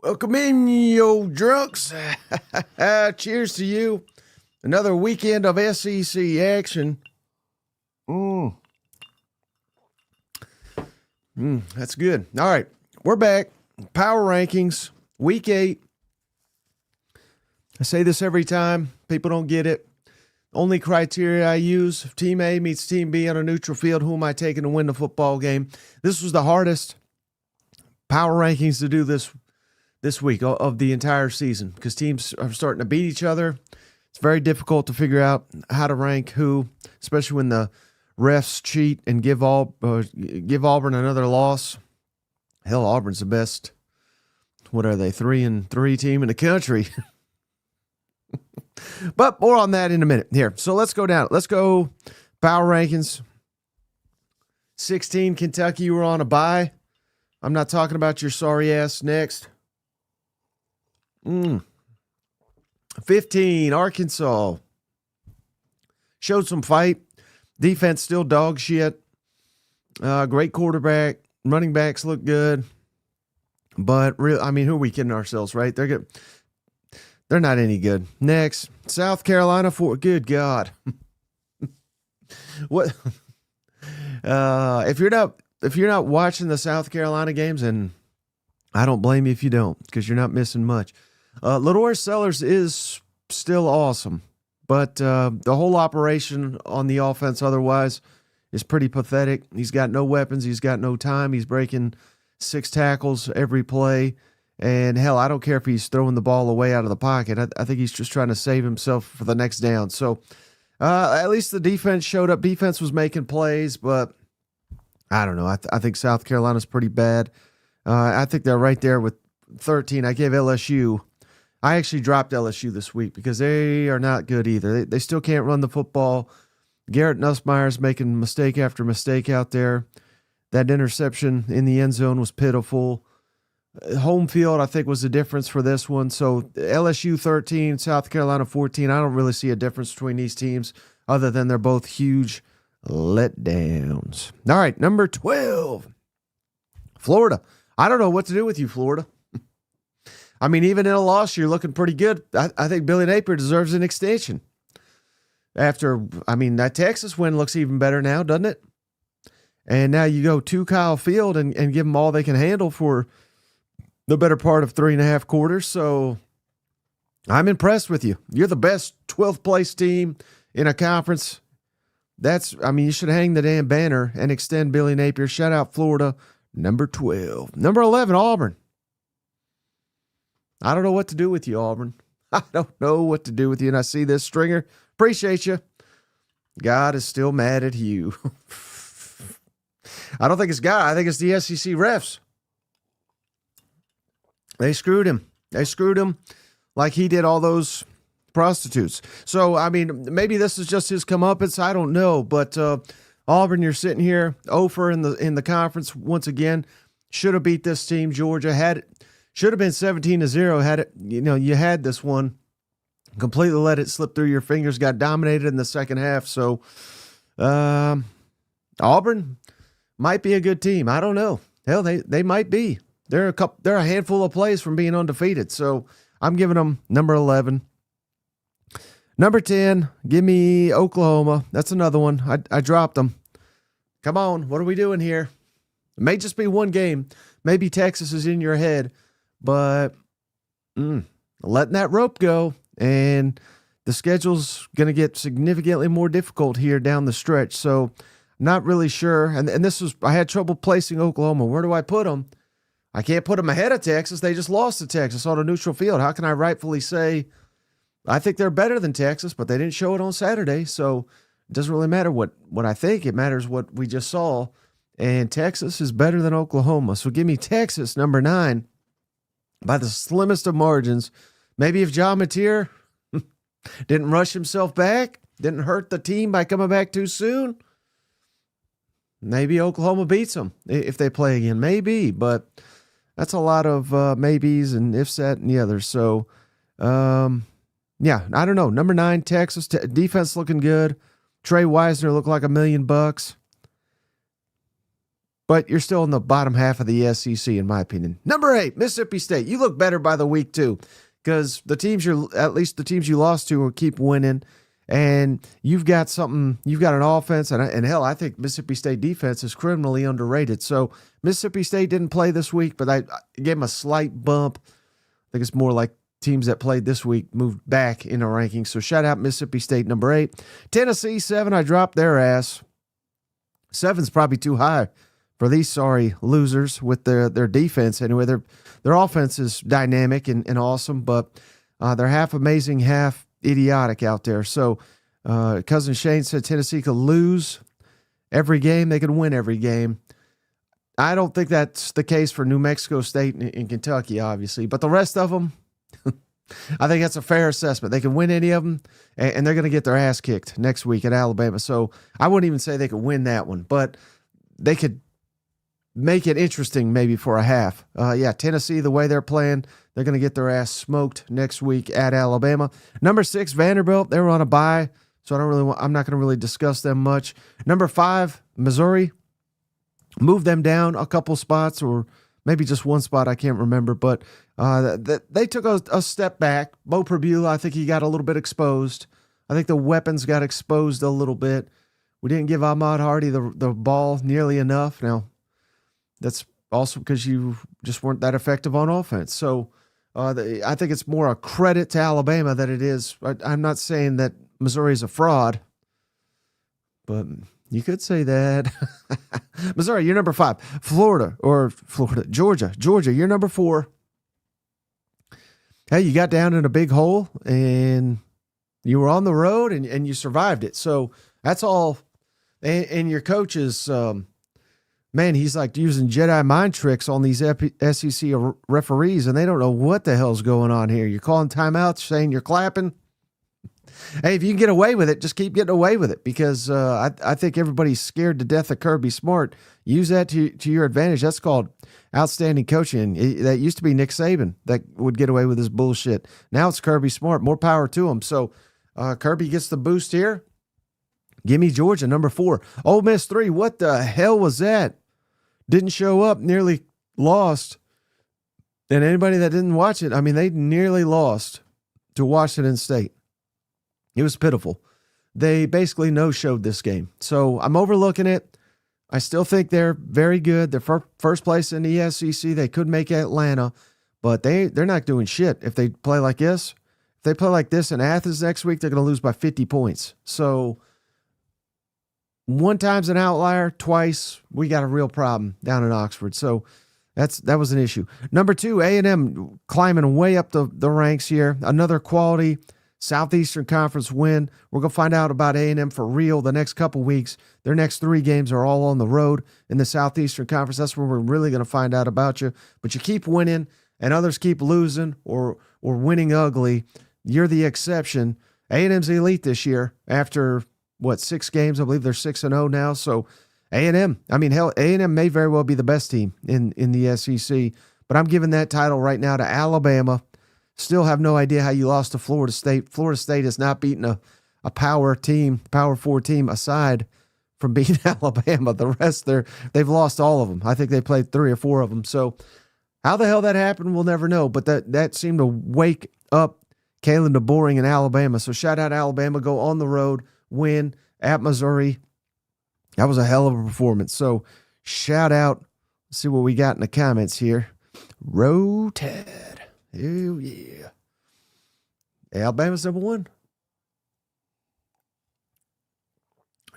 Welcome in, you drunks. Cheers to you. Another weekend of SEC action. That's good. All right, we're back. Power rankings, week 8. I say this every time. People don't get it. Only criteria I use, if Team A meets Team B on a neutral field, who am I taking to win the football game? This was the hardest power rankings to do this week of the entire season because teams are starting to beat each other. It's very difficult to figure out how to rank who, especially when the refs cheat and give Auburn another loss. Hell, Auburn's the best. What are they, 3-3 team in the country? But more on that in a minute. Here, so let's go down. Let's go power rankings. 16, Kentucky, you were on a bye. I'm not talking about your sorry ass. Next. 15, Arkansas. Showed some fight. Defense still dog shit. Great quarterback. Running backs look good. But, who are we kidding ourselves, right? They're good. They're not any good. Next, South Carolina good God. What? If you're not watching the South Carolina games, and I don't blame you if you don't, because you're not missing much. LaDorris Sellers is still awesome, but the whole operation on the offense otherwise is pretty pathetic. He's got no weapons. He's got no time. He's breaking 6 tackles every play. And hell, I don't care if he's throwing the ball away out of the pocket. I think he's just trying to save himself for the next down. So at least the defense showed up. Defense was making plays, but I don't know. I think South Carolina's pretty bad. I think they're right there with 13. I gave LSU. I actually dropped LSU this week because they are not good either. They still can't run the football. Garrett Nussmeier's making mistake after mistake out there. That interception in the end zone was pitiful. Home field, I think, was the difference for this one. So LSU 13, South Carolina 14. I don't really see a difference between these teams other than they're both huge letdowns. All right, number 12, Florida. I don't know what to do with you, Florida. Even in a loss, you're looking pretty good. I think Billy Napier deserves an extension. That Texas win looks even better now, doesn't it? And now you go to Kyle Field and give them all they can handle for the better part of 3.5 quarters. So I'm impressed with you. You're the best 12th place team in a conference. You should hang the damn banner and extend Billy Napier. Shout out Florida, number 12. Number 11, Auburn. I don't know what to do with you, Auburn. I don't know what to do with you. And I see this, Stringer. Appreciate you. God is still mad at you. I don't think it's God. I think it's the SEC refs. They screwed him. They screwed him like he did all those prostitutes. So, maybe this is just his comeuppance. I don't know. But Auburn, you're sitting here, 0 in the conference once again. Should have beat this team. Georgia should have been 17-0. Had it, you had this one. Completely let it slip through your fingers. Got dominated in the second half. So, Auburn might be a good team. I don't know. Hell, they might be. They're a handful of plays from being undefeated. So I'm giving them number 11. Number 10, give me Oklahoma. That's another one. I dropped them. Come on, what are we doing here? It may just be one game. Maybe Texas is in your head, but letting that rope go, and the schedule's going to get significantly more difficult here down the stretch. So not really sure. And I had trouble placing Oklahoma. Where do I put them? I can't put them ahead of Texas. They just lost to Texas on a neutral field. How can I rightfully say I think they're better than Texas, but they didn't show it on Saturday, so it doesn't really matter what I think. It matters what we just saw, and Texas is better than Oklahoma. So give me Texas, number 9, by the slimmest of margins. Maybe if John Mateer didn't rush himself back, didn't hurt the team by coming back too soon, maybe Oklahoma beats them if they play again. Maybe, but that's a lot of maybes and ifs, that, and the others. So, yeah, I don't know. Number 9, Texas. Defense looking good. Trey Wisner looked like $1 million. but you're still in the bottom half of the SEC, in my opinion. Number 8, Mississippi State. You look better by the week, too, because the teams at least the teams you lost to will keep winning, and you've got an offense, and hell, I think Mississippi State defense is criminally underrated. So Mississippi State didn't play this week, but I gave them a slight bump. I think it's more like teams that played this week moved back in the rankings. So shout out Mississippi State, number 8. Tennessee, 7, I dropped their ass. 7's probably too high for these sorry losers with their defense. Anyway, their offense is dynamic and awesome, but they're half amazing, half idiotic out there. So Cousin Shane said Tennessee could lose every game. They could win every game. I don't think that's the case for New Mexico State and Kentucky, obviously. But the rest of them, I think that's a fair assessment. They can win any of them, and they're going to get their ass kicked next week at Alabama. So I wouldn't even say they could win that one, but they could make it interesting maybe for a half. Tennessee, the way they're playing, they're going to get their ass smoked next week at Alabama. Number 6, Vanderbilt, they were on a bye, so I'm not going to really discuss them much. Number 5, Missouri, moved them down a couple spots, or maybe just one spot, I can't remember, but they took a step back. Bo Prabula, I think he got a little bit exposed. I think the weapons got exposed a little bit. We didn't give Ahmad Hardy the ball nearly enough. Now, that's also because you just weren't that effective on offense. So I think it's more a credit to Alabama than it is. I'm not saying that Missouri is a fraud, but you could say that. Missouri, you're number 5. Georgia, you're number 4. Hey, you got down in a big hole, and you were on the road, and you survived it. So that's all. And your coach is, man, he's like using Jedi mind tricks on these SEC referees, and they don't know what the hell's going on here. You're calling timeouts, saying you're clapping. Hey, if you can get away with it, just keep getting away with it, because I think everybody's scared to death of Kirby Smart. Use that to your advantage. That's called outstanding coaching. That used to be Nick Saban that would get away with his bullshit. Now it's Kirby Smart. More power to him. So Kirby gets the boost here. Give me Georgia, number 4. Ole Miss, 3. What the hell was that? Didn't show up, nearly lost. And anybody that didn't watch it, I mean, they nearly lost to Washington State. It was pitiful. They basically no-showed this game. So I'm overlooking it. I still think they're very good. They're first place in the SEC. They could make Atlanta, but they're not doing shit if they play like this. If they play like this in Athens next week, they're going to lose by 50 points. So one time's an outlier, twice we got a real problem down in Oxford. So that was an issue. Number 2, A&M climbing way up the ranks here. Another quality Southeastern Conference win. We're going to find out about A&M for real the next couple weeks. Their next 3 games are all on the road in the Southeastern Conference. That's where we're really going to find out about you. But you keep winning and others keep losing or winning ugly. You're the exception. A&M's elite this year after, 6 games? I believe they're 6-0 now. So A&M, I mean, hell, A&M may very well be the best team in the SEC. But I'm giving that title right now to Alabama. Still have no idea how you lost to Florida State. Florida State has not beaten a Power 4 team aside from beating Alabama. The rest, they've lost all of them. I think they played 3 or 4 of them. So how the hell that happened, we'll never know. But that seemed to wake up Kalen DeBoer in Alabama. So shout out Alabama. Go on the road, win at Missouri. That was a hell of a performance. So shout out. Let's see what we got in the comments here. Roll Tide. Oh, yeah. Alabama's number 1.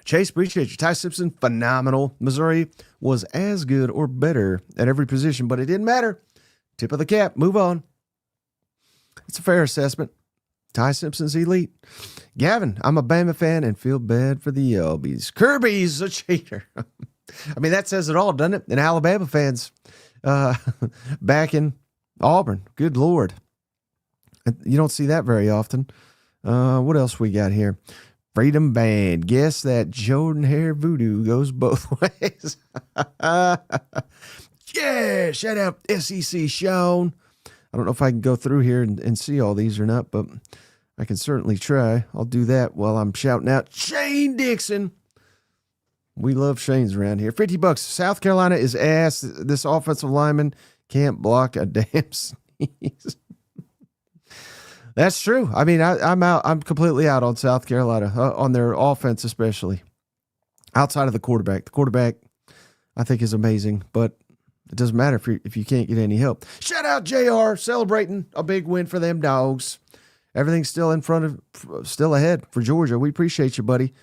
Chase, appreciate you. Ty Simpson, phenomenal. Missouri was as good or better at every position, but it didn't matter. Tip of the cap. Move on. It's a fair assessment. Ty Simpson's elite. Gavin, I'm a Bama fan and feel bad for the Yelbies. Kirby's a cheater. I mean, that says it all, doesn't it? And Alabama fans back in Auburn. Good Lord. You don't see that very often. What else we got here? Freedom Band. Guess that Jordan hair voodoo goes both ways. Yeah, shout out SEC Sean. I don't know if I can go through here and see all these or not, but I can certainly try. I'll do that while I'm shouting out Shane Dixon. We love Shane's around here. $50. South Carolina is ass. This offensive lineman can't block a damn sneeze. That's true. I mean, I'm out. I'm completely out on South Carolina, on their offense especially. Outside of the quarterback. The quarterback, I think, is amazing, but it doesn't matter if you can't get any help. Shout out JR, celebrating a big win for them dogs. Everything's still still ahead for Georgia. We appreciate you, buddy,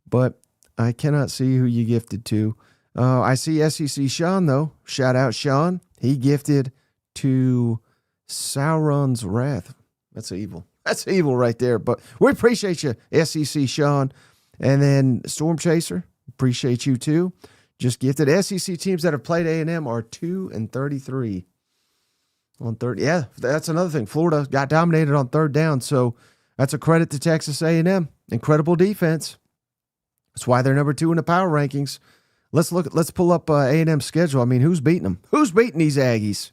but I cannot see who you gifted to. I see SEC Sean, though. Shout out Sean. He gifted to Sauron's Wrath. That's evil. That's evil right there. But we appreciate you, SEC Sean. And then Storm Chaser, appreciate you too. Just gifted. SEC teams that have played A&M are 2-33 on third. Yeah, that's another thing. Florida got dominated on third down, so that's a credit to Texas A&M. Incredible defense. That's why they're number 2 in the power rankings. Let's pull up A&M's schedule. I mean, who's beating them? Who's beating these Aggies?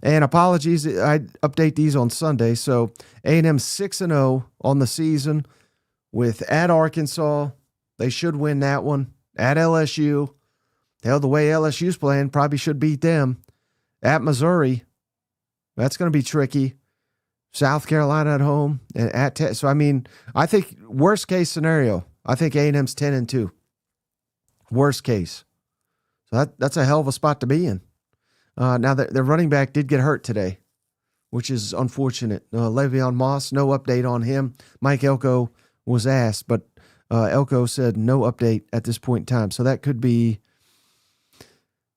And apologies, I update these on Sunday. So A&M 6-0 on the season at Arkansas. They should win that one. At LSU. Hell, the way LSU's playing, probably should beat them. At Missouri. That's going to be tricky. South Carolina at home. And so, I mean, I think worst case scenario, I think A&M's 10-2. Worst case. So that's a hell of a spot to be in. Now, their running back did get hurt today, which is unfortunate. Le'Veon Moss, no update on him. Mike Elko was asked, but Elko said no update at this point in time. So that could be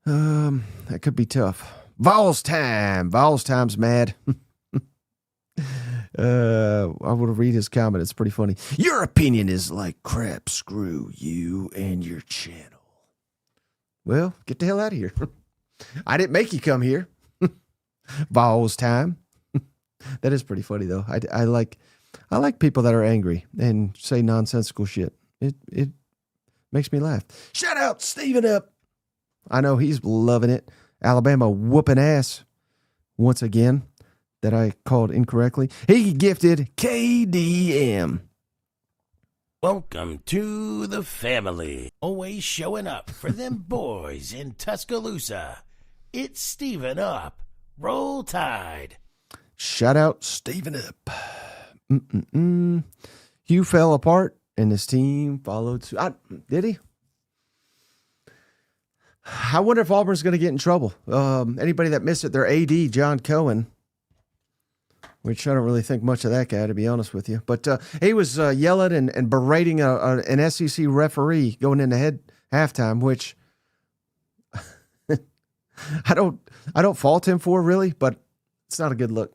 tough. Vols time. Vols time's mad. I want to read his comment. It's pretty funny. Your opinion is like crap. Screw you and your channel. Well, get the hell out of here. I didn't make you come here. Vols time. That is pretty funny though. I like people that are angry and say nonsensical shit. It makes me laugh. Shout out Steven Up. I know he's loving it. Alabama whooping ass once again. That I called incorrectly. He gifted KDM. Welcome to the family. Always showing up for them boys in Tuscaloosa. It's Steven Up. Roll Tide. Shout out Steven Up. Hugh fell apart and his team followed suit. Did he? I wonder if Auburn's going to get in trouble. Anybody that missed it, their AD, John Cohen, which I don't really think much of that guy, to be honest with you. But he was yelling and berating an SEC referee going into halftime, which I don't fault him for, really, but it's not a good look.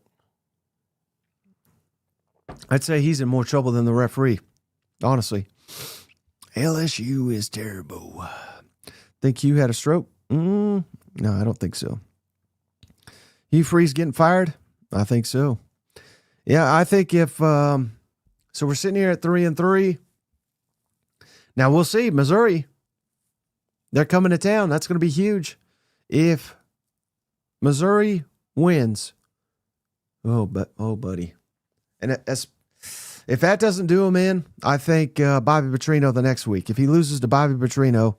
I'd say he's in more trouble than the referee, honestly. LSU is terrible. Think Hugh had a stroke? No, I don't think so. Hugh Freeze getting fired? I think so. Yeah, I think if so we're sitting here at 3-3. Now we'll see. Missouri, they're coming to town. That's going to be huge. If Missouri wins, buddy. And if that doesn't do him in, I think Bobby Petrino the next week. If he loses to Bobby Petrino,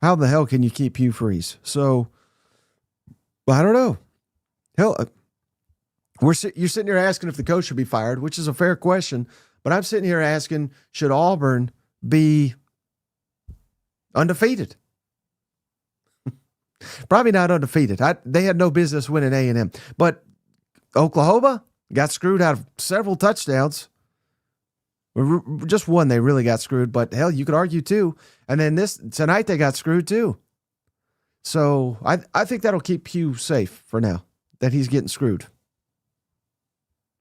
how the hell can you keep Hugh Freeze? So, I don't know. Hell, you're sitting here asking if the coach should be fired, which is a fair question. But I'm sitting here asking, should Auburn be undefeated? Probably not undefeated. They had no business winning A&M. But Oklahoma got screwed out of several touchdowns. Just one, they really got screwed. But hell, you could argue two. And then tonight they got screwed too. So I think that'll keep Hugh safe for now, that he's getting screwed.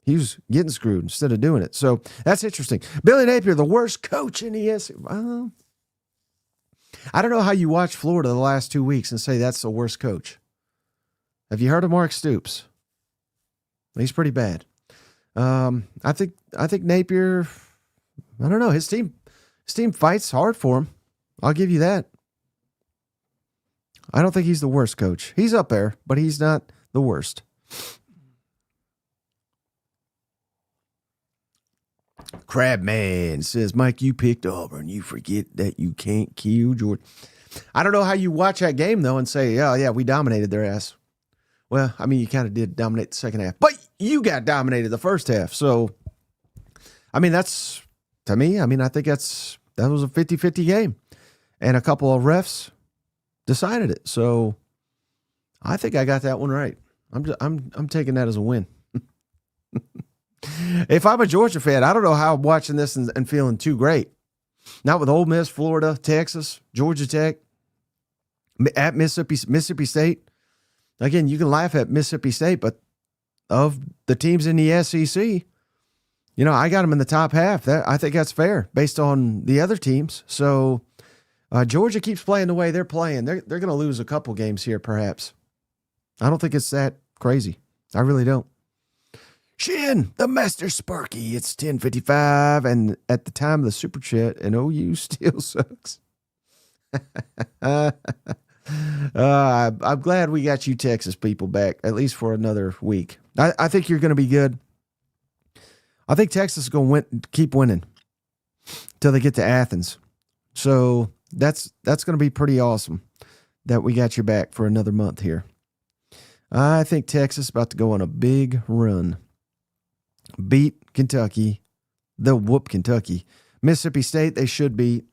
He was getting screwed instead of doing it. So that's interesting. Billy Napier, the worst coach in the SEC. I don't know how you watch Florida the last 2 weeks and say that's the worst coach. Have you heard of Mark Stoops? He's pretty bad. I think Napier, I don't know. His team fights hard for him. I'll give you that. I don't think he's the worst coach. He's up there, but he's not the worst. Crabman says, Mike, you picked Auburn. You forget that you can't kill Georgia. I don't know how you watch that game, though, and say, oh, yeah, we dominated their ass. Well, I mean, you kind of did dominate the second half, but you got dominated the first half. So, I mean, that's, to me, I mean, I think that was a 50-50 game. And a couple of refs decided it. So, I think I got that one right. I'm taking that as a win. If I'm a Georgia fan, I don't know how I'm watching this and feeling too great. Not with Ole Miss, Florida, Texas, Georgia Tech, at Mississippi State. Again, you can laugh at Mississippi State, but of the teams in the SEC, I got them in the top half. I think that's fair based on the other teams. So Georgia keeps playing the way they're playing. They're going to lose a couple games here, perhaps. I don't think it's that crazy. I really don't. Shin, the Master Sparky. It's 10:55, and at the time of the super chat, and OU still sucks. I'm glad we got you Texas people back, at least for another week. I think you're going to be good. I think Texas is going to keep winning until they get to Athens. So that's going to be pretty awesome that we got you back for another month here. I think Texas is about to go on a big run. Beat Kentucky. They'll whoop Kentucky. Mississippi State, they should beat.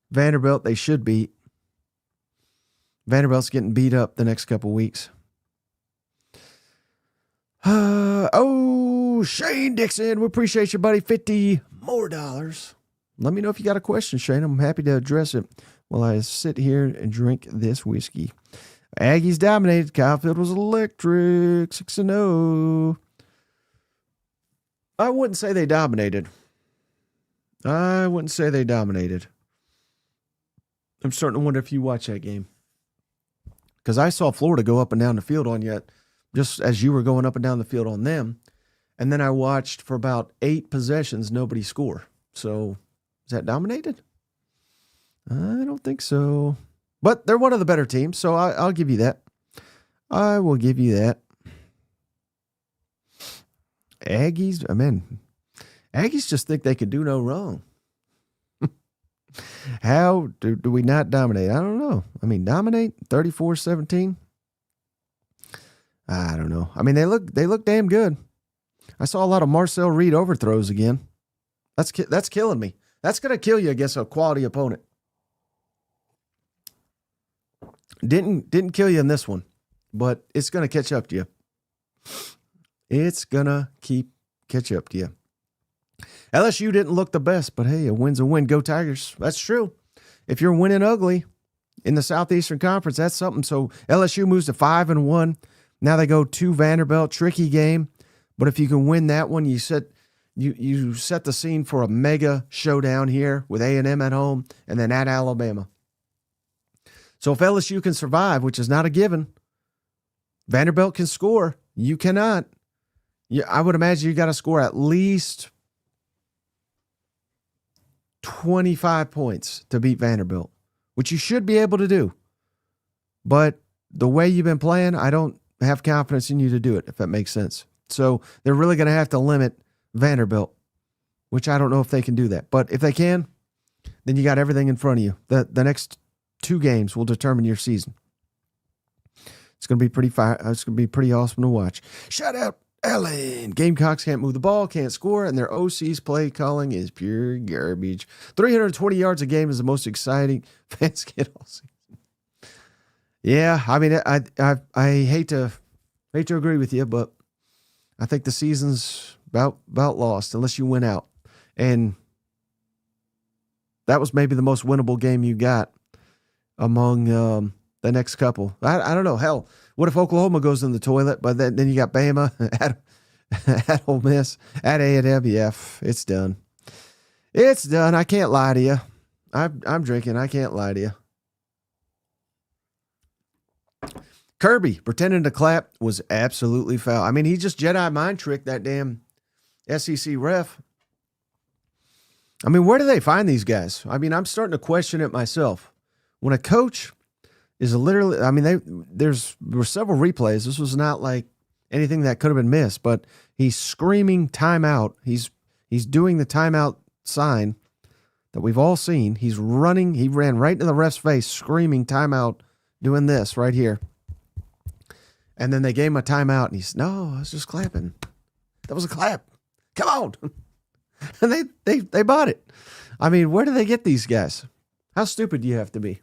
Vanderbilt, they should beat. Vanderbilt's getting beat up the next couple weeks. Shane Dixon, we appreciate you, buddy. $50 more. Let me know if you got a question, Shane. I'm happy to address it while I sit here and drink this whiskey. Aggies dominated. Kyle Field was electric. 6-0. I wouldn't say they dominated. I'm starting to wonder if you watch that game. Because I saw Florida go up and down the field on you, just as you were going up and down the field on them. And then I watched for about 8 possessions, nobody score. So, is that dominated? I don't think so. But they're one of the better teams, so I'll give you that. I will give you that. Aggies just think they could do no wrong. How do we not dominate? I don't know. I mean, dominate 34-17. I don't know. I mean, they look damn good. I saw a lot of Marcel Reed overthrows again. That's killing me. That's gonna kill you against a quality opponent. Didn't kill you in this one, but it's gonna catch up to you. It's gonna catch up to you. LSU didn't look the best, but hey, a win's a win. Go Tigers. That's true. If you're winning ugly in the Southeastern Conference, that's something. So LSU moves to 5-1. Now they go to Vanderbilt. Tricky game, but if you can win that one, you set the scene for a mega showdown here with A&M at home and then at Alabama. So if LSU can survive, which is not a given, Vanderbilt can score. You cannot. I would imagine you got to score at least 25 points to beat Vanderbilt, which you should be able to do. But the way you've been playing, I don't have confidence in you to do it, if that makes sense. So they're really going to have to limit Vanderbilt, which I don't know if they can do that. But if they can, then you got everything in front of you. The next 2 games will determine your season. It's going to be pretty awesome to watch. Shout out Allen. Gamecocks can't move the ball, can't score, and their OC's play calling is pure garbage. 320 yards a game is the most exciting fans get all season. Yeah, I mean, I hate to agree with you, but I think the season's about lost unless you win out. And that was maybe the most winnable game you got among the next couple. I don't know. Hell, what if Oklahoma goes in the toilet? But then you got Bama at Ole Miss, at A&M. Yeah, it's done. It's done. I can't lie to you. I'm drinking. I can't lie to you. Kirby pretending to clap was absolutely foul. I mean, he just Jedi mind tricked that damn SEC ref. I mean, where do they find these guys? I mean, I'm starting to question it myself. When a coach is literally, I mean, there were several replays. This was not like anything that could have been missed, but he's screaming timeout. He's He's doing the timeout sign that we've all seen. He's running. He ran right into the ref's face, screaming timeout, doing this right here. And then they gave him a timeout, and he's, no, I was just clapping. That was a clap. Come on. And they bought it. I mean, where do they get these guys? How stupid do you have to be?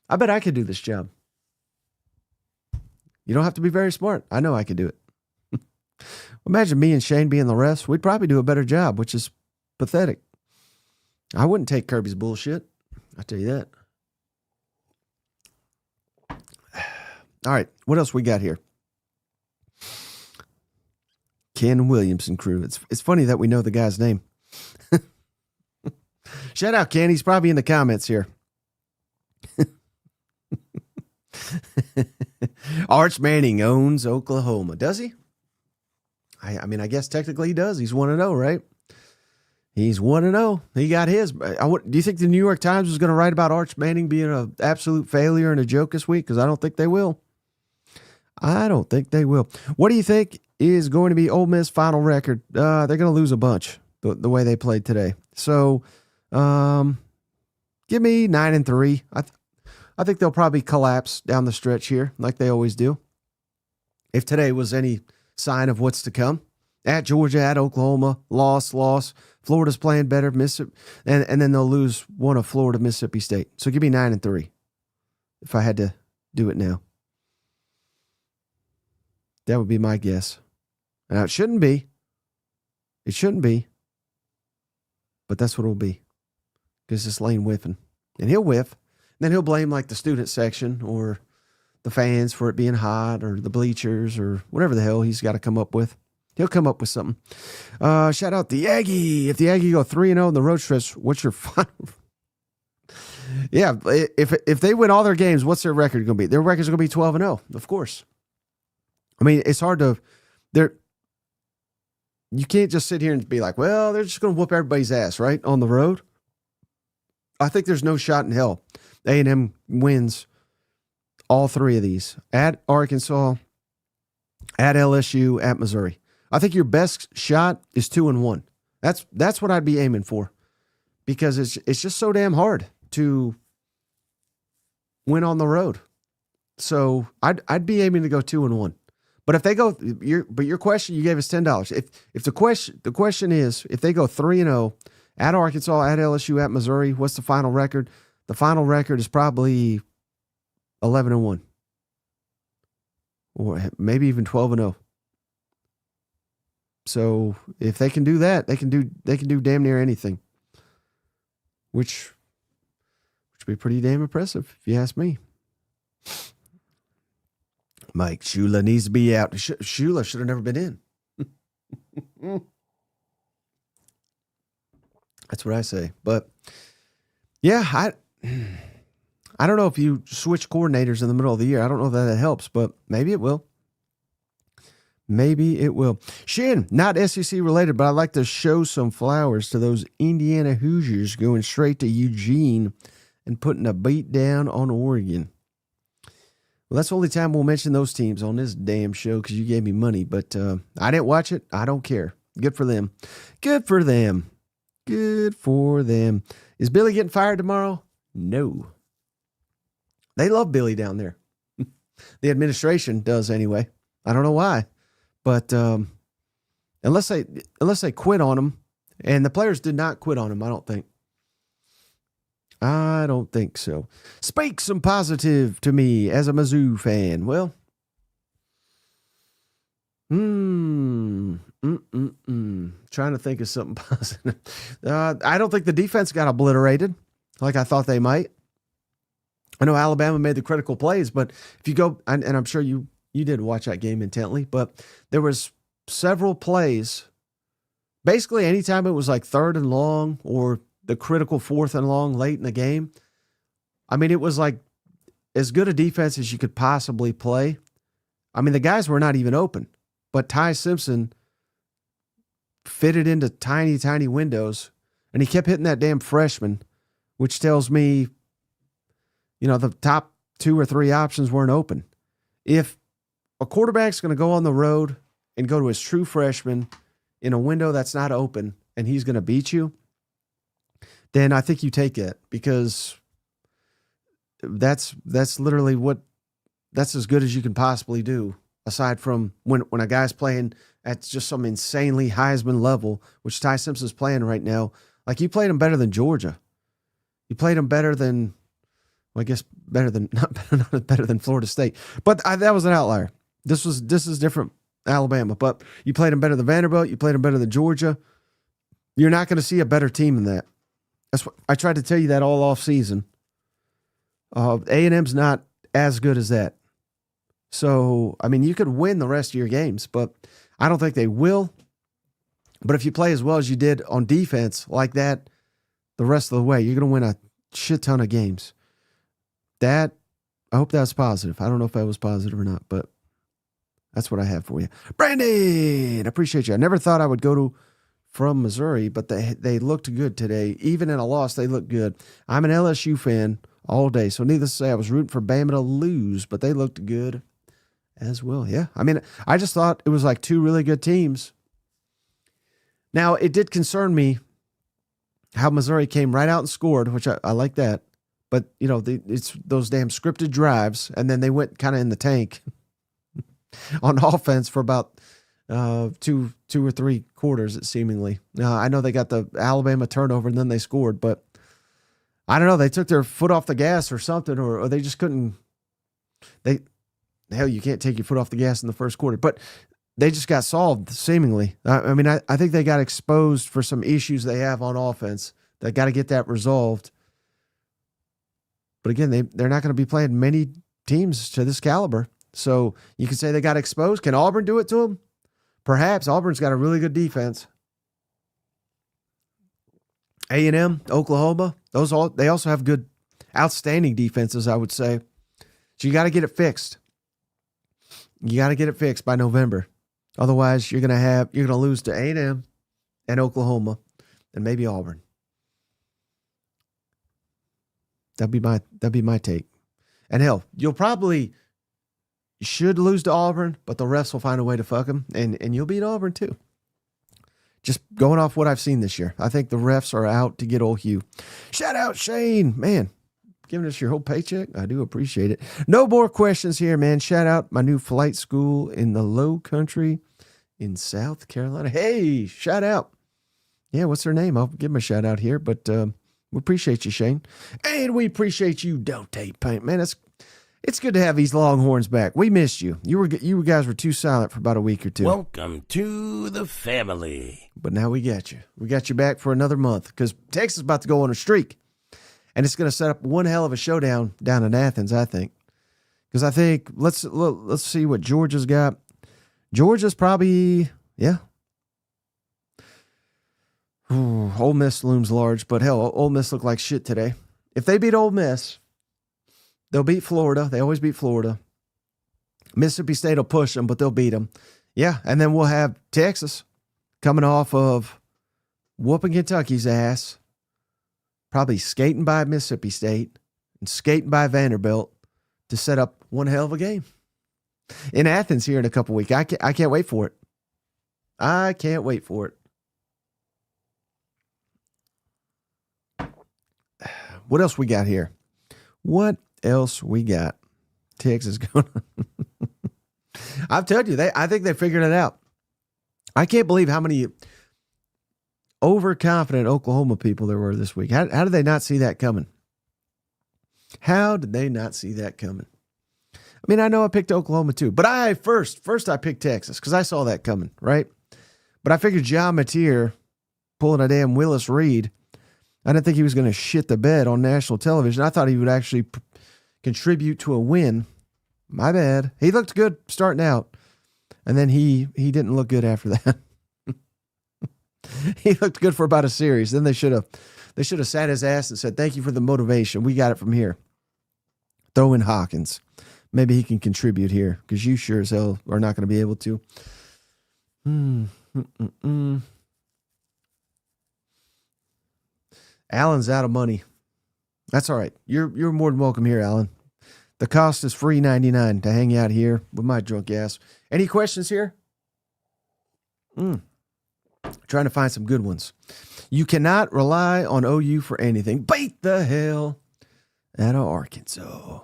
I bet I could do this job. You don't have to be very smart. I know I could do it. Imagine me and Shane being the refs. We'd probably do a better job, which is pathetic. I wouldn't take Kirby's bullshit. I'll tell you that. All right, what else we got here? Ken Williamson crew. It's funny that we know the guy's name. Shout out Ken. He's probably in the comments here. Arch Manning owns Oklahoma. Does he? I mean, I guess technically he does. He's 1-0, right? He's 1-0. He got his. Do you think the New York Times was going to write about Arch Manning being an absolute failure and a joke this week? Because I don't think they will. I don't think they will. What do you think is going to be Ole Miss final record? They're going to lose a bunch the way they played today. So, give me 9-3. I think they'll probably collapse down the stretch here, like they always do. If today was any sign of what's to come, at Georgia, at Oklahoma, loss. Florida's playing better, Mississippi, and then they'll lose one of Florida, Mississippi State. So give me 9-3 if I had to do it now. That would be my guess. Now, it shouldn't be. It shouldn't be. But that's what it'll be. Because it's Lane whiffing. And he'll whiff. And then he'll blame like the student section or the fans for it being hot or the bleachers or whatever the hell he's got to come up with. He'll come up with something. Shout out the Aggie. If the Aggie go 3-0 in the road stretch, what's your final? Yeah, if they win all their games, what's their record going to be? Their record's going to be 12-0, of course. I mean, it's hard to. You can't just sit here and be like, well, they're just going to whoop everybody's ass, right, on the road. I think there's no shot in hell A&M wins all three of these. At Arkansas, at LSU, at Missouri. I think your best shot is 2-1. That's what I'd be aiming for, because it's just so damn hard to win on the road. So I'd be aiming to go 2-1. But if they go, your question, you gave us $10. If the question is, if they go 3-0 at Arkansas, at LSU, at Missouri, what's the final record? The final record is probably 11-1, or maybe even 12-0. So if they can do that, they can do damn near anything, which would be pretty damn impressive if you ask me. Mike Shula needs to be out. Shula should have never been in. That's what I say. But yeah, I don't know if you switch coordinators in the middle of the year. I don't know if that helps, but maybe it will. Maybe it will. Shin, not SEC related, but I'd like to show some flowers to those Indiana Hoosiers going straight to Eugene and putting a beat down on Oregon. Well, that's the only time we'll mention those teams on this damn show because you gave me money, but I didn't watch it. I don't care. Good for them. Good for them. Good for them. Is Billy getting fired tomorrow? No. They love Billy down there. The administration does anyway. I don't know why. But unless they quit on him, and the players did not quit on him, I don't think. I don't think so. Speak some positive to me as a Mizzou fan. Well, trying to think of something positive. I don't think the defense got obliterated like I thought they might. I know Alabama made the critical plays, but if you go, and I'm sure you did watch that game intently, but there was several plays. Basically, anytime it was like 3rd and long or the critical 4th and long late in the game, I mean, it was like as good a defense as you could possibly play. I mean, the guys were not even open, but Ty Simpson fitted into tiny, tiny windows, and he kept hitting that damn freshman, which tells me, the top 2 or 3 options weren't open. If a quarterback's going to go on the road and go to his true freshman in a window that's not open, and he's going to beat you, then I think you take it, because that's literally that's as good as you can possibly do, aside from when a guy's playing at just some insanely Heisman level, which Ty Simpson's playing right now. Like, you played him better than Georgia. You played him better than, well, I guess not better than Florida State. But that was an outlier. This is different Alabama. But you played him better than Vanderbilt. You played him better than Georgia. You're not going to see a better team than that. That's what I tried to tell you that all off season. A&M's not as good as that. So, I mean, you could win the rest of your games, but I don't think they will. But if you play as well as you did on defense like that the rest of the way, you're going to win a shit ton of games. I hope that's positive. I don't know if that was positive or not, but that's what I have for you. Brandon, I appreciate you. I never thought I would go from Missouri, but they looked good today. Even in a loss, they looked good. I'm an LSU fan all day, so needless to say, I was rooting for Bama to lose, but they looked good as well. Yeah, I mean, I just thought it was like two really good teams. Now, it did concern me how Missouri came right out and scored, which I like that. But, you know, it's those damn scripted drives, and then they went kind of in the tank on offense for about two or three quarters, it seemingly. I know they got the Alabama turnover, and then they scored, but I don't know. They took their foot off the gas or something, or they just couldn't. Hell, you can't take your foot off the gas in the first quarter, but they just got solved, seemingly. I mean, I think they got exposed for some issues they have on offense. They got to get that resolved. But again, they're not going to be playing many teams to this caliber. So you can say they got exposed. Can Auburn do it to them? Perhaps. Auburn's got a really good defense. A&M, Oklahoma, they also have good, outstanding defenses, I would say. So you got to get it fixed. You got to get it fixed by November. Otherwise, you're going to lose to A&M and Oklahoma and maybe Auburn. That'd be my take. And hell, you should lose to Auburn, but the refs will find a way to fuck them, and you'll beat Auburn too. Just going off what I've seen this year, I think the refs are out to get old Hugh. Shout out Shane, man, giving us your whole paycheck. I do appreciate it. No more questions here, man. Shout out my new flight school in the Low Country in South Carolina. Hey, shout out. Yeah, what's their name? I'll give them a shout out here, but we appreciate you, Shane. And we appreciate you, Dote Paint. Man, it's good to have these Longhorns back. We missed you. You guys were too silent for about a week or two. Welcome to the family. But now we got you. We got you back for another month, because Texas is about to go on a streak. And it's going to set up one hell of a showdown down in Athens, I think. Because I think, let's see what Georgia's got. Georgia's probably, yeah. Ooh, Ole Miss looms large, but hell, Ole Miss looked like shit today. If they beat Ole Miss, they'll beat Florida. They always beat Florida. Mississippi State will push them, but they'll beat them. Yeah, and then we'll have Texas coming off of whooping Kentucky's ass, probably skating by Mississippi State and skating by Vanderbilt to set up one hell of a game in Athens here in a couple weeks. I can't wait for it. I can't wait for it. What else we got here? What else we got? Texas going. I've told you, I think they figured it out. I can't believe how many overconfident Oklahoma people there were this week. How did they not see that coming? How did they not see that coming? I mean, I know I picked Oklahoma too, but I first I picked Texas because I saw that coming, right? But I figured John Mateer pulling a damn Willis Reed, I didn't think he was going to shit the bed on national television. I thought he would actually contribute to a win. My bad. He looked good starting out, and then he didn't look good after that. He looked good for about a series. Then they should have sat his ass and said, "Thank you for the motivation. We got it from here. Throw in Hawkins. Maybe he can contribute here, because you sure as hell are not going to be able to." Alan's out of money. That's all right. You're more than welcome here, Alan. The cost is free $99 to hang out here with my drunk ass. Any questions here? Trying to find some good ones. You cannot rely on OU for anything. Beat the hell out of Arkansas.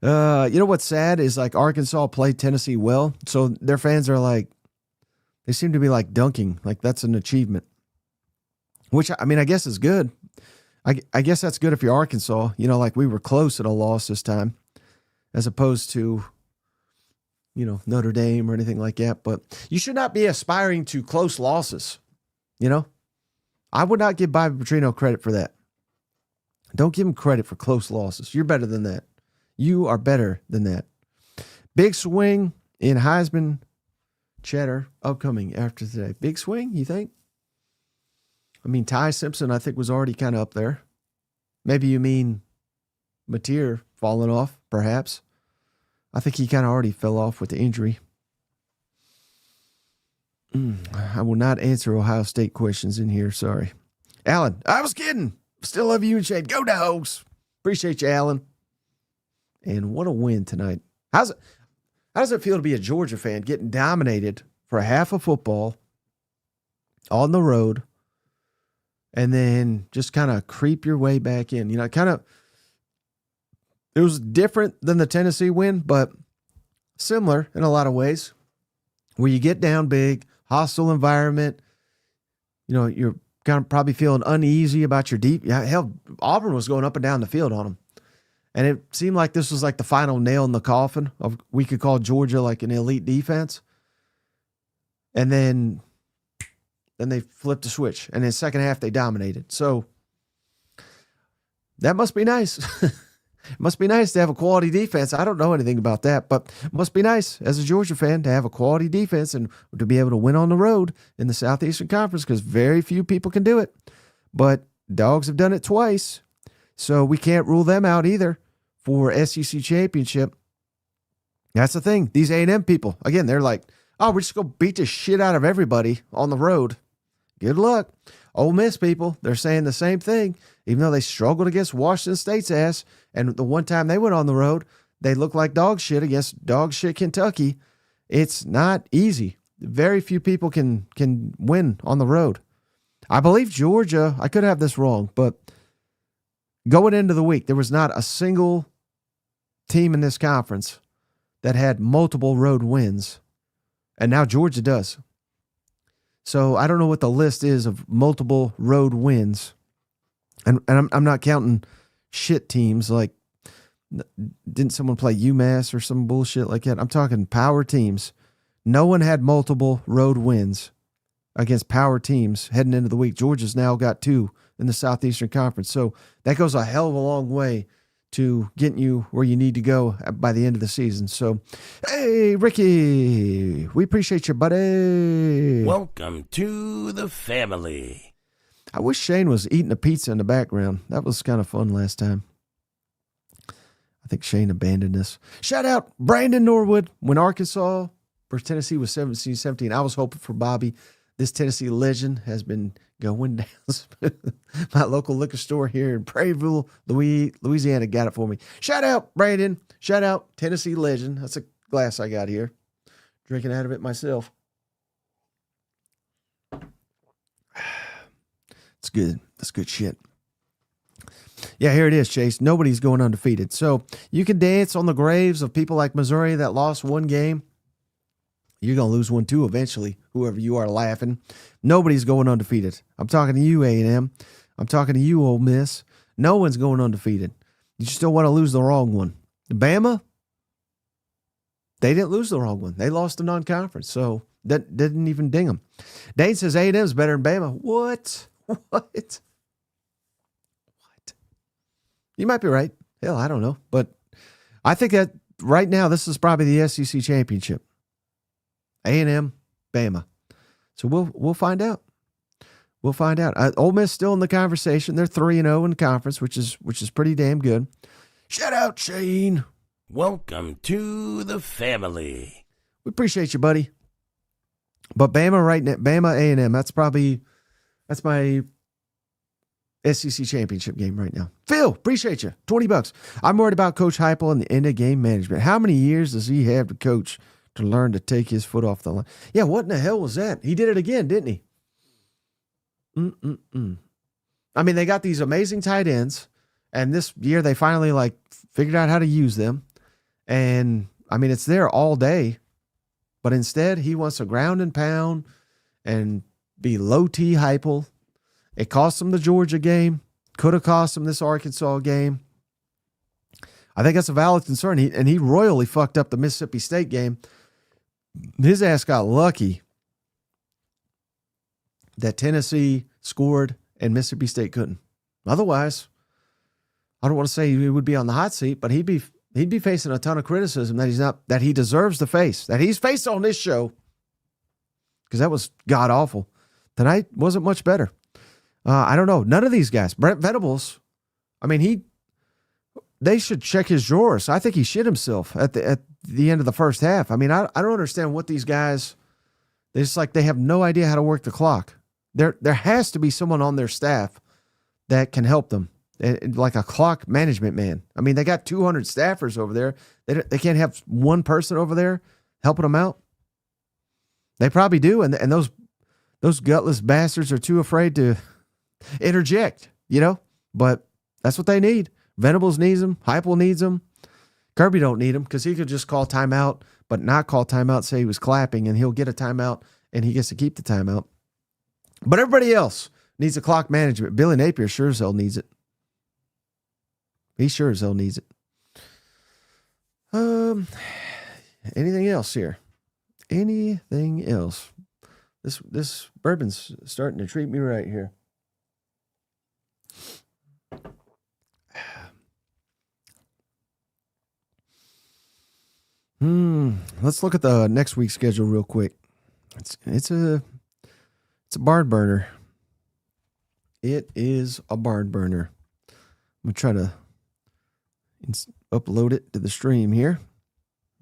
You know what's sad is like Arkansas played Tennessee well, so their fans are like, they seem to be like dunking, like that's an achievement. Which I mean, I guess is good. I guess that's good if you're Arkansas. You know, like we were close at a loss this time, as opposed to, you know, Notre Dame or anything like that. But you should not be aspiring to close losses. You know, I would not give Bobby Petrino credit for that. Don't give him credit for close losses. You're better than that. You are better than that. Big swing in Heisman chatter upcoming after today. Big swing, you think? I mean, Ty Simpson, I think, was already kind of up there. Maybe you mean Mateer falling off, perhaps. I think he kind of already fell off with the injury. I will not answer Ohio State questions in here. Sorry. Alan, I was kidding. Still love you and Shane. Go Dogs. Appreciate you, Alan. And what a win tonight. How does it feel to be a Georgia fan getting dominated for half of football on the road and then just kind of creep your way back in? You know, it was different than the Tennessee win, but similar in a lot of ways, where you get down big, hostile environment. You know, you're kind of probably feeling uneasy about your deep. Yeah, hell, Auburn was going up and down the field on them. And it seemed like this was like the final nail in the coffin of, we could call Georgia like an elite defense. And then they flipped the switch. And in the second half, they dominated. So that must be nice. It must be nice to have a quality defense. I don't know anything about that, but it must be nice as a Georgia fan to have a quality defense and to be able to win on the road in the Southeastern Conference, because very few people can do it. But Dogs have done it twice, so we can't rule them out either for SEC championship. That's the thing. These A&M people, again, they're like, oh, we're just going to beat the shit out of everybody on the road. Good luck. Ole Miss people, they're saying the same thing, even though they struggled against Washington State's ass. And the one time they went on the road, they looked like dog shit against dog shit Kentucky. It's not easy. Very few people can win on the road. I believe Georgia, I could have this wrong, but going into the week, there was not a single team in this conference that had multiple road wins. And now Georgia does. So I don't know what the list is of multiple road wins. And I'm not counting shit teams like, didn't someone play UMass or some bullshit like that? I'm talking power teams. No one had multiple road wins against power teams heading into the week. Georgia's now got 2 in the Southeastern Conference. So that goes a hell of a long way to getting you where you need to go by the end of the season. So, hey, Ricky, we appreciate you, buddy. Welcome to the family. I wish Shane was eating a pizza in the background. That was kind of fun last time. I think Shane abandoned us. Shout out Brandon Norwood. When Arkansas versus Tennessee was 17-17, I was hoping for Bobby. This Tennessee legend has been going down. My local liquor store here in Prairieville, Louisiana got it for me. Shout out Brandon. Shout out Tennessee legend. That's a glass I got here. Drinking out of it myself. It's good. That's good shit. Yeah, here it is, Chase. Nobody's going undefeated. So you can dance on the graves of people like Missouri that lost one game. You're going to lose one too eventually, whoever you are laughing. Nobody's going undefeated. I'm talking to you, A&M. I'm talking to you, Ole Miss. No one's going undefeated. You just don't want to lose the wrong one. Bama, they didn't lose the wrong one. They lost the non-conference, so that didn't even ding them. Dane says A&M's better than Bama. What? What? You might be right. Hell, I don't know. But I think that right now, this is probably the SEC championship. A&M, Bama. So we'll find out. We'll find out. Ole Miss still in the conversation. They're 3-0 in the conference, which is pretty damn good. Shout out, Shane. Welcome to the family. We appreciate you, buddy. But Bama right now, Bama A&M, that's my SEC championship game right now. Phil, appreciate you. $20. I'm worried about Coach Heupel and the end of game management. How many years does he have to coach to learn to take his foot off the line? Yeah, what in the hell was that? He did it again, didn't he? I mean, they got these amazing tight ends, and this year they finally figured out how to use them. And I mean, it's there all day, but instead he wants to ground and pound and be low T Heupel. It cost him the Georgia game. Could have cost him this Arkansas game. I think that's a valid concern. He royally fucked up the Mississippi State game. His ass got lucky that Tennessee scored and Mississippi State couldn't. Otherwise, I don't want to say he would be on the hot seat, but he'd be facing a ton of criticism that he deserves to face, that he's faced on this show, because that was god awful. Tonight wasn't much better. I don't know. None of these guys. Brent Venables, I mean, they should check his drawers. I think he shit himself at the end of the first half. I mean, I don't understand what these guys, they have no idea how to work the clock. There has to be someone on their staff that can help them, like a clock management man. I mean, they got 200 staffers over there. They can't have one person over there helping them out. They probably do, and those gutless bastards are too afraid to interject, but that's what they need. Venables needs them. Heupel needs them. Kirby don't need him because he could just call timeout, but not call timeout, say he was clapping, and he'll get a timeout, and he gets to keep the timeout. But everybody else needs a clock management. Billy Napier sure as hell needs it. He sure as hell needs it. Anything else here? Anything else? This bourbon's starting to treat me right here. Let's look at the next week's schedule real quick. It's a barn burner. It is a barn burner. I'm gonna try to upload it to the stream here.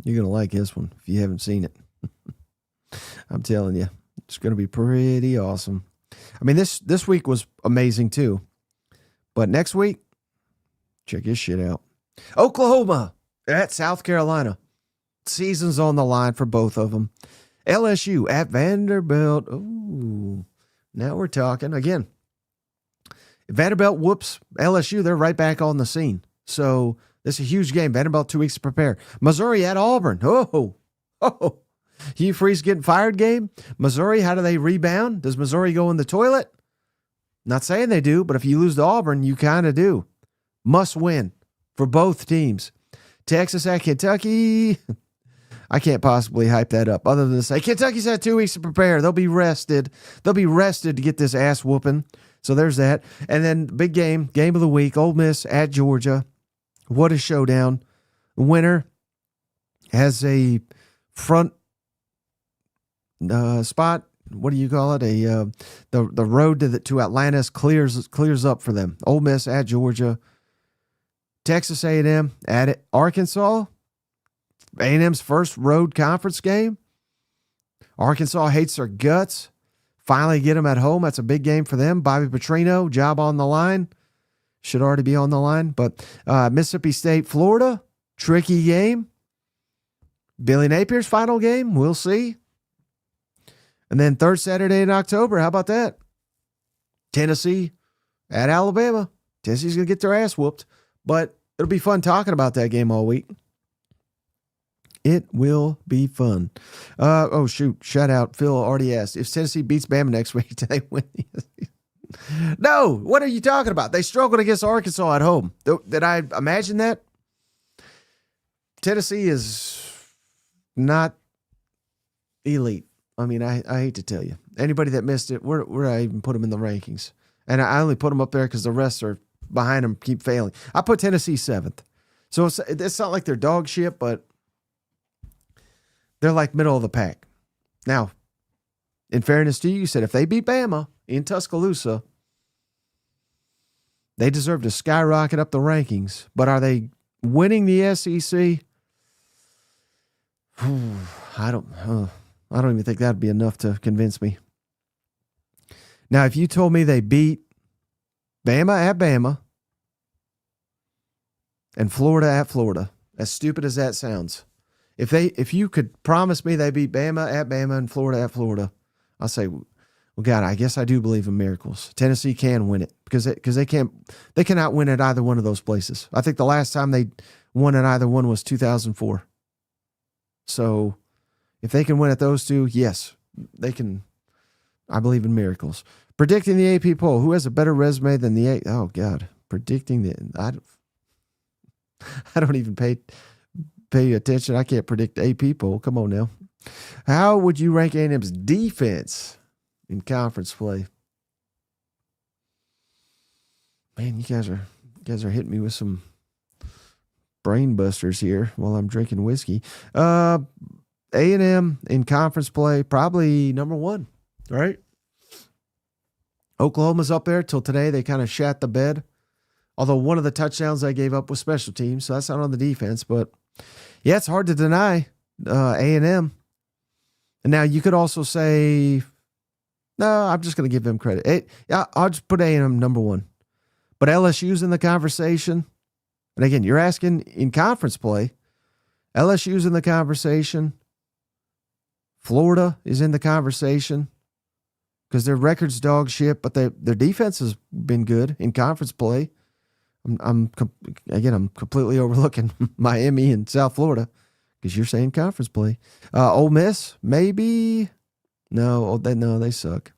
You're gonna like this one if you haven't seen it. I'm telling you, it's gonna be pretty awesome. I mean, this week was amazing too, but next week, check this shit out. Oklahoma at South Carolina. Season's on the line for both of them. LSU at Vanderbilt. Ooh, now we're talking again. Vanderbilt whoops LSU, they're right back on the scene. So this is a huge game. Vanderbilt 2 weeks to prepare. Missouri at Auburn. Hugh Freeze getting fired game. Missouri, how do they rebound? Does Missouri go in the toilet? Not saying they do, but if you lose to Auburn, you kind of do. Must win for both teams. Texas at Kentucky. I can't possibly hype that up other than to say Kentucky's had 2 weeks to prepare. They'll be rested. They'll be rested to get this ass whooping. So there's that. And then big game of the week, Ole Miss at Georgia. What a showdown. The winner has a front spot. What do you call it? The road to Atlantis clears up for them. Ole Miss at Georgia. Texas A&M at Arkansas. A&M's first road conference game. Arkansas hates their guts. Finally get them at home. That's a big game for them. Bobby Petrino, job on the line. Should already be on the line. But Mississippi State, Florida, tricky game. Billy Napier's final game. We'll see. And then third Saturday in October. How about that? Tennessee at Alabama. Tennessee's going to get their ass whooped. But it'll be fun talking about that game all week. It will be fun. Oh, shoot. Shout out. Phil already asked, if Tennessee beats Bama next week, do they win? No. What are you talking about? They struggled against Arkansas at home. Did I imagine that? Tennessee is not elite. I mean, I hate to tell you. Anybody that missed it, where I even put them in the rankings. And I only put them up there because the rest are behind them, keep failing. I put Tennessee 7th. So it's not like they're dog shit, but they're like middle of the pack. Now, in fairness to you, you said if they beat Bama in Tuscaloosa, they deserve to skyrocket up the rankings. But are they winning the SEC? I don't even think that'd be enough to convince me. Now, if you told me they beat Bama at Bama, and Florida at Florida. As stupid as that sounds. If you could promise me they beat Bama at Bama and Florida at Florida, I'll say, well, God, I guess I do believe in miracles. Tennessee can win it because they cannot win at either one of those places. I think the last time they won at either one was 2004. So if they can win at those two, yes, they can. I believe in miracles. Predicting the AP poll. Who has a better resume than the Oh God, predicting the. I don't even pay attention. I can't predict AP poll. Come on now. How would you rank A&M's defense in conference play? Man, you guys are hitting me with some brain busters here while I'm drinking whiskey. A&M in conference play, probably number one, right? Oklahoma's up there till today. They kind of shat the bed. Although one of the touchdowns they gave up was special teams, so that's not on the defense. But yeah, it's hard to deny A&M. And now you could also say, no, I'm just going to give them credit. I'll just put A&M number one. But LSU's in the conversation. And again, you're asking in conference play. LSU's in the conversation. Florida is in the conversation because their record's dog shit, but their defense has been good in conference play. I'm completely overlooking Miami and South Florida because you're saying conference play. Ole Miss, maybe. No, they suck.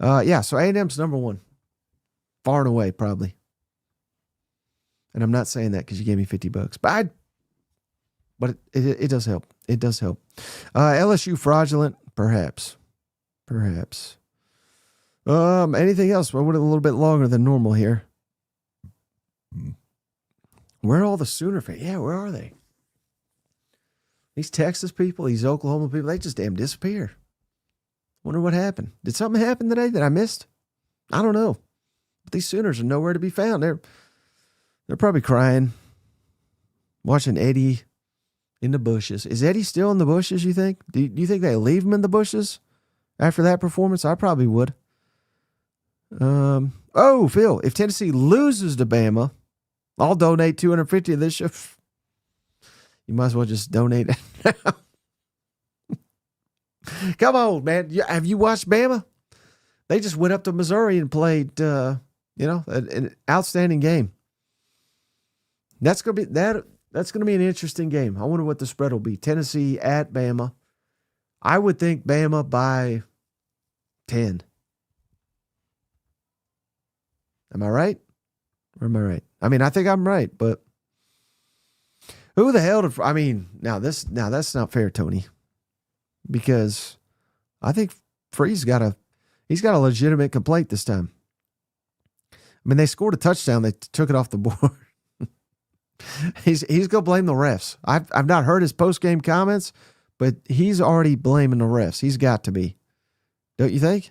So A&M's number one. Far and away, probably. And I'm not saying that because you gave me $50. But it does help. It does help. LSU fraudulent, perhaps. Anything else? Well, we're a little bit longer than normal here. Where are all the Sooner fans? Yeah, where are they? These Texas people, these Oklahoma people, they just damn disappear. Wonder what happened. Did something happen today that I missed? I don't know. But these Sooners are nowhere to be found. They're probably crying, watching Eddie in the bushes. Is Eddie still in the bushes, you think? Do you think they leave him in the bushes after that performance? I probably would. Phil, if Tennessee loses to Bama, I'll donate $250 of this show. You might as well just donate it now. Come on, man. Have you watched Bama? They just went up to Missouri and played, an outstanding game. That's gonna be an interesting game. I wonder what the spread will be. Tennessee at Bama. I would think Bama by 10. Am I right? Or am I right? I mean, I think I'm right, but who the hell now that's not fair, Tony. Because I think Free's got a legitimate complaint this time. I mean, they scored a touchdown, they took it off the board. He's gonna blame the refs. I've not heard his post-game comments, but he's already blaming the refs. He's got to be. Don't you think?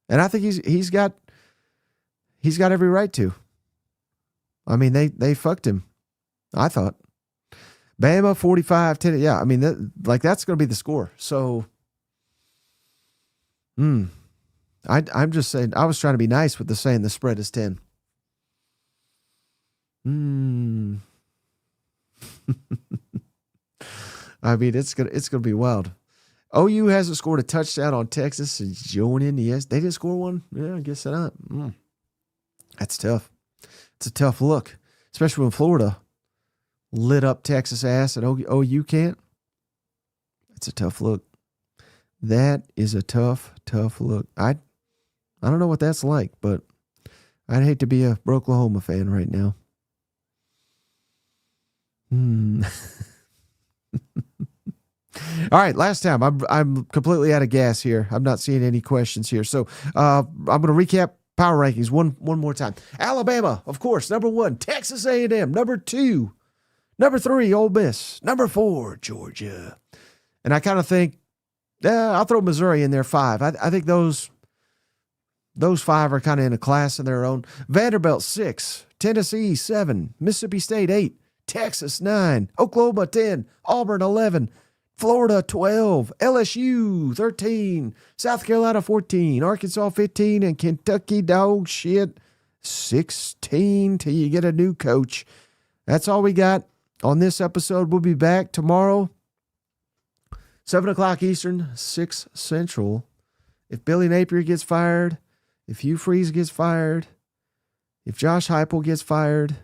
And I think he's got every right to. I mean, they fucked him. I thought. Bama 45-10. Yeah, I mean, that's going to be the score. So, I'm just saying. I was trying to be nice with saying the spread is 10. I mean, it's gonna be wild. OU hasn't scored a touchdown on Texas and joining. Yes, they didn't score one. Yeah, I guess not. That's tough. It's a tough look, especially when Florida lit up Texas ass and OU can't. It's a tough look. That is a tough look. I don't know what that's like, but I'd hate to be a Oklahoma fan right now. All right, last time. I'm completely out of gas here. I'm not seeing any questions here. So I'm going to recap power rankings one more time. Alabama, of course, number 1. Texas A&M, number 2. Number 3, Ole Miss. Number 4, Georgia. And I kind of think, I'll throw Missouri in there 5. I think those 5 are kind of in a class of their own. Vanderbilt 6, Tennessee 7, Mississippi State 8, Texas 9, Oklahoma 10, Auburn 11, Florida 12, LSU 13, South Carolina 14, Arkansas 15, and Kentucky dog shit 16 till you get a new coach. That's all we got on this episode. We'll be back tomorrow, 7 o'clock Eastern, 6 Central. If Billy Napier gets fired, if Hugh Freeze gets fired, if Josh Heupel gets fired,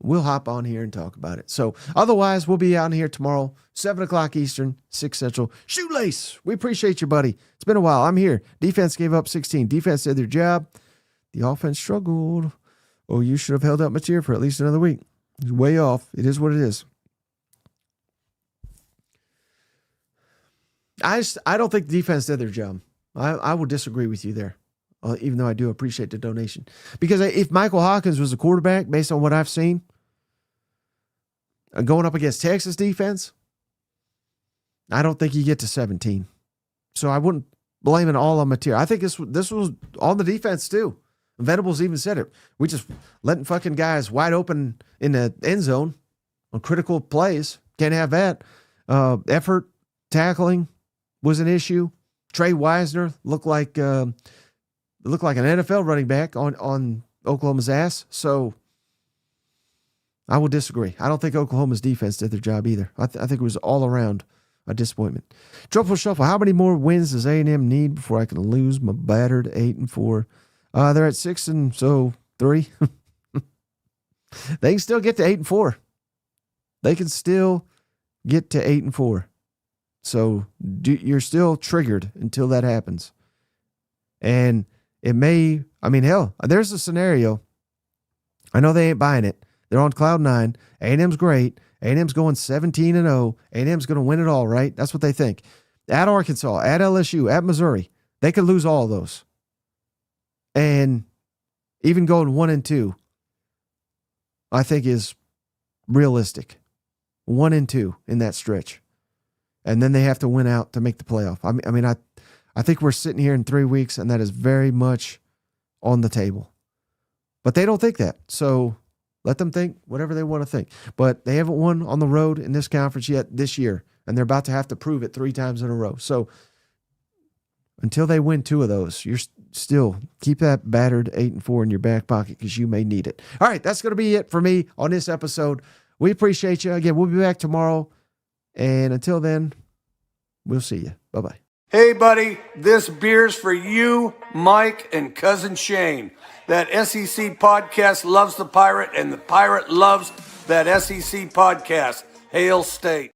we'll hop on here and talk about it. So otherwise, we'll be out here tomorrow, 7 o'clock Eastern, 6 Central. Shoelace, we appreciate you, buddy. It's been a while. I'm here. Defense gave up 16. Defense did their job. The offense struggled. Oh, you should have held up Mateer for at least another week. He's way off. It is what it is. I don't think the defense did their job. I will disagree with you there, even though I do appreciate the donation. Because if Michael Hawkins was a quarterback, based on what I've seen, going up against Texas defense, I don't think you get to 17. So I wouldn't blame it all on Mateer. I think this was on the defense too. Venables even said it. We just letting fucking guys wide open in the end zone on critical plays. Can't have that. Effort, tackling was an issue. Trey Wisner looked like an NFL running back on Oklahoma's ass. So I will disagree. I don't think Oklahoma's defense did their job either. I think it was all around a disappointment. Truffle Shuffle. How many more wins does A&M need before I can lose my battered 8-4? They're at 6 and so 3. They can still get to 8-4. They can still get to 8-4. So you're still triggered until that happens. And it may, hell, there's a scenario. I know they ain't buying it. They're on cloud 9. A&M's great. A&M's going 17-0. A&M's going to win it all, right? That's what they think. At Arkansas, at LSU, at Missouri, they could lose all of those. And even going 1-2, I think is realistic. 1-2 in that stretch. And then they have to win out to make the playoff. I think we're sitting here in 3 weeks, and that is very much on the table. But they don't think that. So let them think whatever they want to think. But they haven't won on the road in this conference yet this year, and they're about to have to prove it 3 times in a row. So until they win 2 of those, you're still keep that battered 8-4 in your back pocket because you may need it. All right, that's going to be it for me on this episode. We appreciate you. Again, we'll be back tomorrow. And until then, we'll see you. Bye-bye. Hey, buddy, this beer's for you, Mike, and Cousin Shane. That SEC podcast loves the Pirate, and the Pirate loves that SEC podcast. Hail State.